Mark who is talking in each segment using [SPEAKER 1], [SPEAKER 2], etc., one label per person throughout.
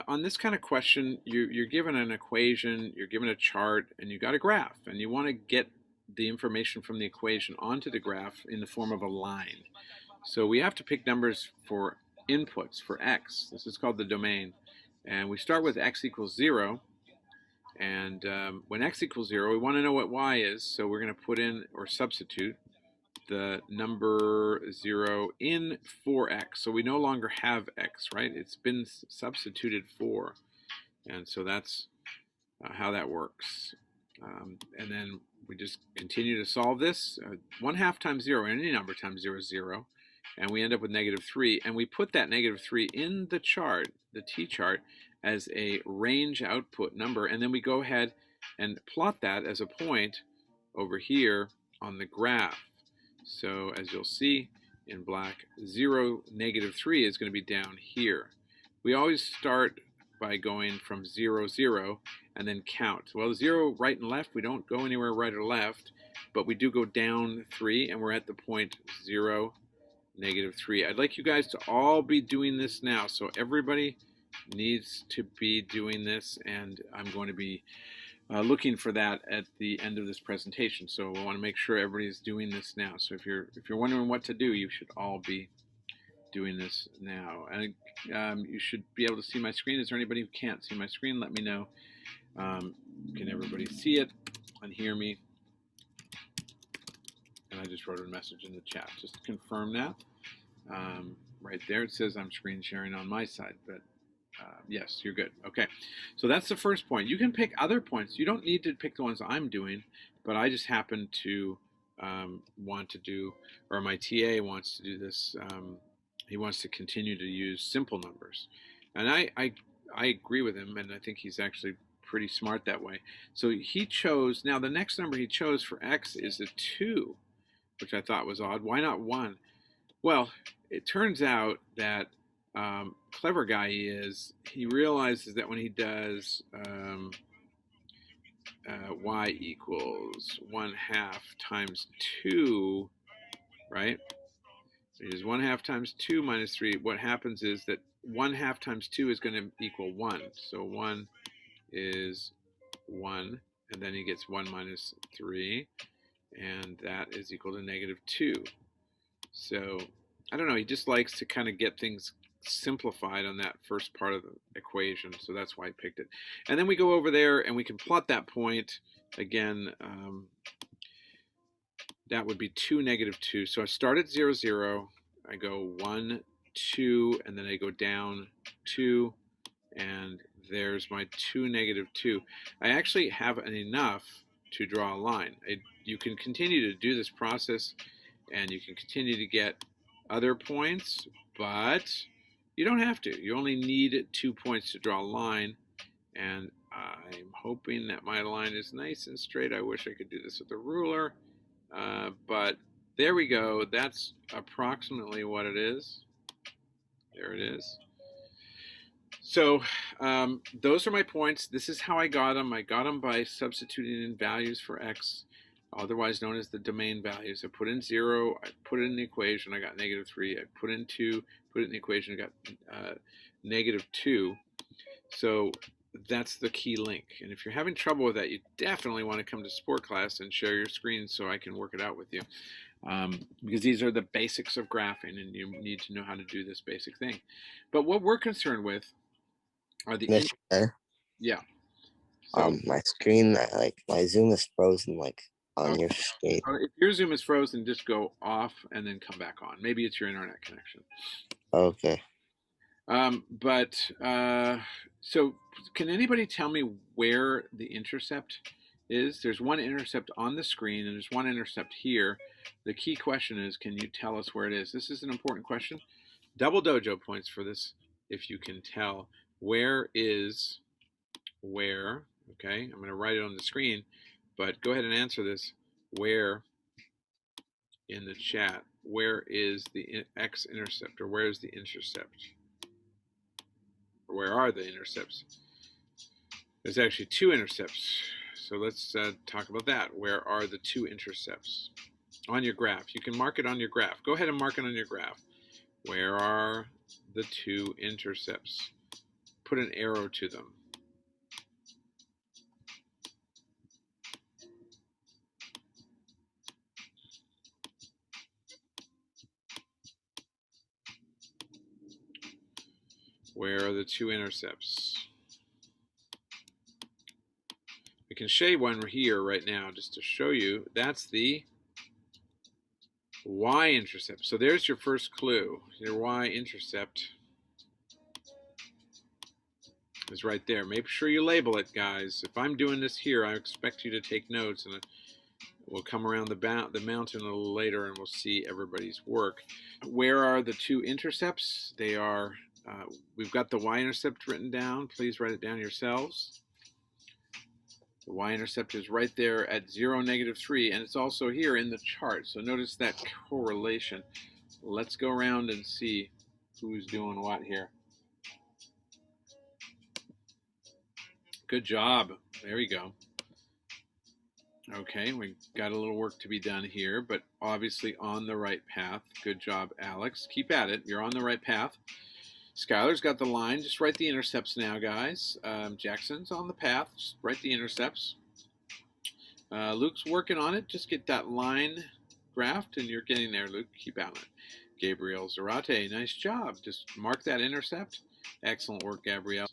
[SPEAKER 1] on this kind of question, you're given an equation, you're given a chart, and you got a graph, and you want to get the information from the equation onto the graph in the form of a line. So we have to pick numbers for inputs for x. This is called the domain. And we start with x equals 0. And when x equals 0, we want to know what y is. So we're going to put in or substitute the number 0 in for x. So we no longer have x, right? It's been substituted for. And so that's how that works. And then we just continue to solve this. 1/2 times 0, any number times 0 is 0. And we end up with -3. And we put that -3 in the chart, the t-chart, as a range output number. And then we go ahead and plot that as a point over here on the graph. So as you'll see in black, 0, -3 is going to be down here. We always start by going from 0, 0, and then count. Well, 0 right and left, we don't go anywhere right or left, but we do go down 3, and we're at the point 0, -3. I'd like you guys to all be doing this now. So everybody needs to be doing this, and I'm going to be looking for that at the end of this presentation. So we want to make sure everybody's doing this now. So if you're wondering what to do, you should all be doing this now. And you should be able to see my screen. Is there anybody who can't see my screen? Let me know. Can everybody see it and hear me? And I just wrote a message in the chat. Just confirm that. Right there it says I'm screen sharing on my side, but yes, you're good. Okay, so that's the first point. You can pick other points. You don't need to pick the ones I'm doing, but I just happen to want to do, or my TA wants to do this. He wants to continue to use simple numbers. And I agree with him, and I think he's actually pretty smart that way. So he chose, now the next number he chose for x is a 2, which I thought was odd. Why not 1? Well, it turns out that clever guy he is, he realizes that when he does y equals 1/2 times 2, right? So he does 1/2 times 2 minus 3. What happens is that 1/2 times 2 is going to equal 1. So 1 is 1, and then he gets 1 minus 3, and that is equal to -2. So I don't know, he just likes to kind of get things simplified on that first part of the equation, so that's why I picked it. And then we go over there and we can plot that point again. That would be 2, -2. So I start at 0, 0, I go 1, 2, and then I go down 2, and there's my 2, -2. I actually have enough to draw a line. You can continue to do this process, and you can continue to get other points, but you don't have to. You only need 2 points to draw a line, and I'm hoping that my line is nice and straight. I wish I could do this with a ruler, but there we go. That's approximately what it is. There it is. So those are my points. This is how I got them. I got them by substituting in values for x, otherwise known as the domain values. I put in 0, I put it in the equation, I got -3. I put in 2, put it in the equation, I got -2. So that's the key link. And if you're having trouble with that, you definitely want to come to support class and share your screen so I can work it out with you. Because these are the basics of graphing, and you need to know how to do this basic thing. But what we're concerned with are the yeah. So,
[SPEAKER 2] my screen, my Zoom is frozen, on your screen.
[SPEAKER 1] If your Zoom is frozen, just go off and then come back on. Maybe it's your internet connection.
[SPEAKER 2] Okay.
[SPEAKER 1] So can anybody tell me where the intercept is? There's one intercept on the screen, and there's one intercept here. The key question is, can you tell us where it is? This is an important question. Double dojo points for this if you can tell. Where is where? Okay, I'm going to write it on the screen, but go ahead and answer this. Where in the chat? Where is the X-intercept, or where is the intercept? Or where are the intercepts? There's actually 2 intercepts. So let's talk about that. Where are the 2 intercepts? On your graph. You can mark it on your graph. Go ahead and mark it on your graph. Where are the 2 intercepts? put an arrow to them. Where are the two intercepts? We can shade one here right now just to show you. That's the Y-intercept. So there's your first clue. Your Y-intercept is right there. Make sure you label it, guys. If I'm doing this here, I expect you to take notes, and we'll come around the mountain a little later and we'll see everybody's work. Where are the two intercepts? They are, we've got the Y-intercept written down. Please write it down yourselves. The Y-intercept is right there at 0, -3, and it's also here in the chart. So notice that correlation. Let's go around and see who's doing what here. Good job. There you go. Okay, we got a little work to be done here, but obviously on the right path. Good job, Alex. Keep at it. You're on the right path. Skylar's got the line. Just write the intercepts now, guys. Jackson's on the path. Just write the intercepts. Luke's working on it. Just get that line graphed, and you're getting there, Luke. Keep at it. Gabriel Zarate, nice job. Just mark that intercept. Excellent work, Gabriel.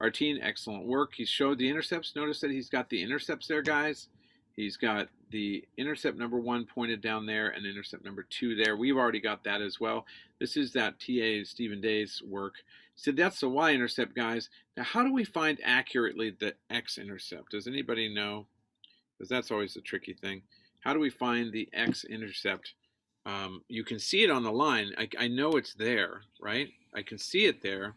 [SPEAKER 1] Artine, excellent work. He showed the intercepts. Notice that he's got the intercepts there, guys. He's got the intercept number 1 pointed down there and intercept number 2 there. We've already got that as well. This is that TA Stephen Day's work. So that's the Y-intercept, guys. Now, how do we find accurately the X-intercept? Does anybody know? Because that's always the tricky thing. How do we find the X-intercept? You can see it on the line. I know it's there, right? I can see it there,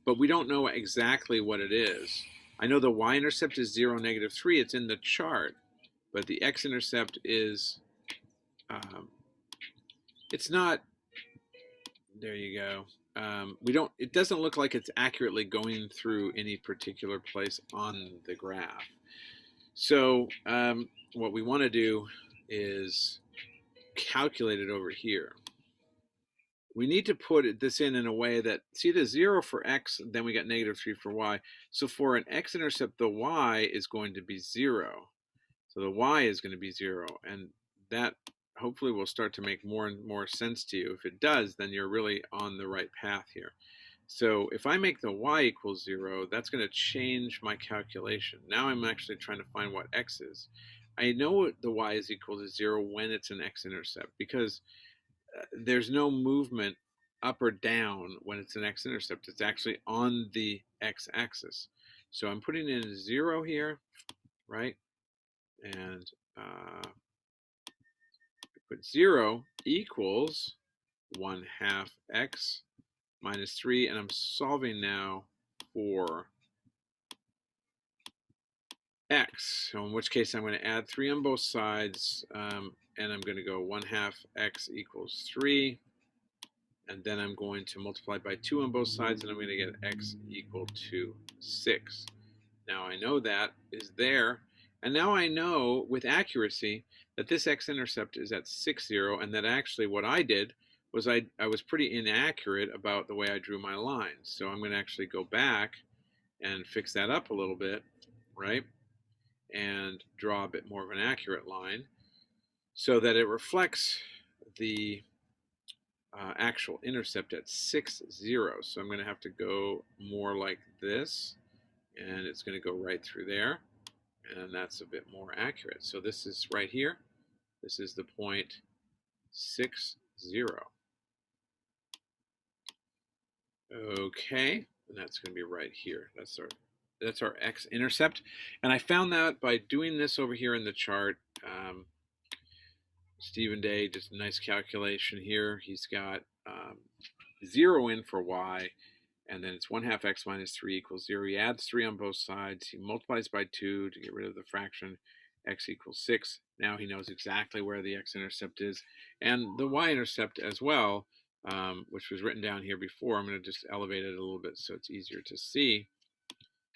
[SPEAKER 1] but we don't know exactly what it is. I know the Y-intercept is 0, -3. It's in the chart, but the X-intercept is, it's not, there you go. It doesn't look like it's accurately going through any particular place on the graph. So what we want to do is calculate it over here. We need to put this in a way that, see the 0 for X, then we got -3 for Y. So for an X-intercept, the Y is going to be 0. So the Y is going to be 0. And that hopefully will start to make more and more sense to you. If it does, then you're really on the right path here. So if I make the Y equals 0, that's going to change my calculation. Now I'm actually trying to find what X is. I know the Y is equal to 0 when it's an X-intercept, because there's no movement up or down when it's an X-intercept. It's actually on the X-axis. So I'm putting in 0 here, right? And put 0 equals 1/2 X minus 3, and I'm solving now for X. So in which case I'm going to add 3 on both sides, and I'm going to go 1/2 X equals 3. And then I'm going to multiply by 2 on both sides, and I'm going to get X equal to 6. Now I know that is there. And now I know with accuracy that this X-intercept is at 6, 0, and that actually what I did was I was pretty inaccurate about the way I drew my lines. So I'm going to actually go back and fix that up a little bit, right? And draw a bit more of an accurate line so that it reflects the actual intercept at 6, 0. So I'm going to have to go more like this, and it's going to go right through there, and that's a bit more accurate. So this is right here. This is the point 6, 0. Okay, and that's going to be right here. That's our X-intercept, and I found that by doing this over here in the chart. Stephen Day, just a nice calculation here. He's got 0 in for Y, and then it's 1/2 X minus 3 equals 0. He adds 3 on both sides. He multiplies by 2 to get rid of the fraction. X equals 6. Now he knows exactly where the X-intercept is, and the Y-intercept as well, which was written down here before. I'm going to just elevate it a little bit so it's easier to see,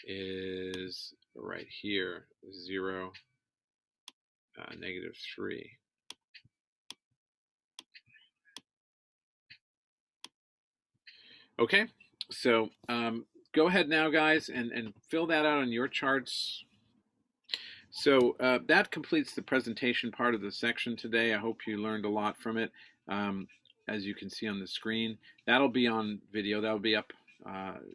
[SPEAKER 1] is right here, 0, -3. Okay, so go ahead now, guys, and fill that out on your charts. So that completes the presentation part of the section today. I hope you learned a lot from it. As you can see on the screen, that'll be on video. That'll be up.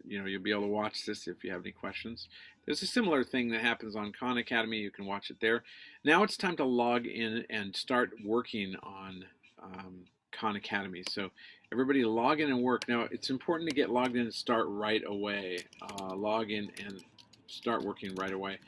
[SPEAKER 1] You'll be able to watch this if you have any questions. There's a similar thing that happens on Khan Academy. You can watch it there. Now it's time to log in and start working on Khan Academy. So everybody log in and work. Now it's important to get logged in and start right away. Log in and start working right away.